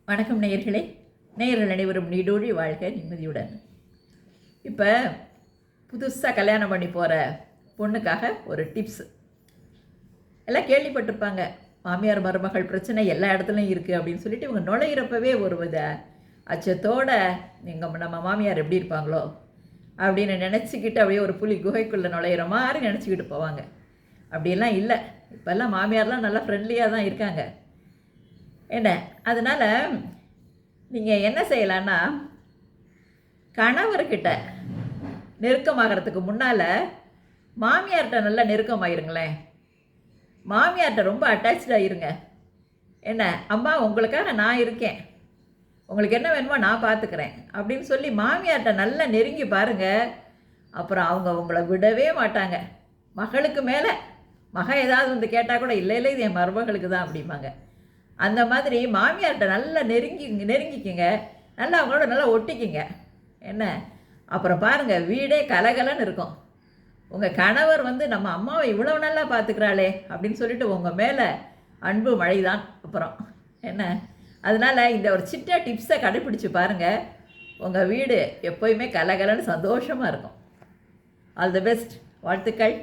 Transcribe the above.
வணக்கம் நேயர்களே. நேயர்கள் அனைவரும் நீடூழி வாழ்க நிம்மதியுடன். இப்போ புதுசாக கல்யாணம் பண்ணி போகிற பொண்ணுக்காக ஒரு டிப்ஸ். எல்லாம் கேள்விப்பட்டிருப்பாங்க, மாமியார் மருமகள் பிரச்சனை எல்லா இடத்துலையும் இருக்குது அப்படின்னு சொல்லிட்டு இவங்க நுழையிறப்பவே ஒரு வித அச்சத்தோட நம்ம மாமியார் எப்படி இருப்பாங்களோ அப்படின்னு நினச்சிக்கிட்டு அப்படியே ஒரு புலி குகைக்குள்ளே நுழையிற மாதிரி நினச்சிக்கிட்டு போவாங்க. அப்படியெல்லாம் இல்லை. இப்போல்லாம் மாமியார்லாம் நல்லா ஃப்ரெண்ட்லியாக தான் இருக்காங்க. என்ன அதனால் நீங்கள் என்ன செய்யலான்னா, கணவர்கிட்ட நெருக்கமாகறதுக்கு முன்னால் மாமியார்கிட்ட நல்லா நெருக்கமாயிருங்களேன். மாமியார்கிட்ட ரொம்ப அட்டாச்சாக இருங்க. என்ன, அம்மா உங்களுக்காக நான் இருக்கேன், உங்களுக்கு என்ன வேணுமோ நான் பார்த்துக்கிறேன் அப்படின்னு சொல்லி மாமியார்கிட்ட நல்லா நெருங்கி பாருங்கள். அப்புறம் அவங்க உங்களை விடவே மாட்டாங்க. மகளுக்கு மேலே ஏதாவது வந்து கேட்டால் கூட இல்லை இல்லை இது என் மருமகளுக்கு தான் அப்படிம்பாங்க. அந்த மாதிரி மாமியார்கிட்ட நல்லா நெருங்கிக்கிங்க, நல்லா அவங்களோட நல்லா ஒட்டிக்கிங்க. என்ன, அப்புறம் பாருங்கள் வீடே கலகலன்னு இருக்கும். உங்கள் கணவர் வந்து நம்ம அம்மாவை இவ்வளோ நல்லா பார்த்துக்கிறாளே அப்படின்னு சொல்லிட்டு உங்கள் மேலே அன்பு மழை தான். அப்புறம் என்ன, அதனால் இந்த ஒரு சின்ன டிப்ஸை கடைப்பிடிச்சி பாருங்கள். உங்கள் வீடு எப்போயுமே கலகலன்னு சந்தோஷமாக இருக்கும். All the best. வாழ்த்துக்கள்.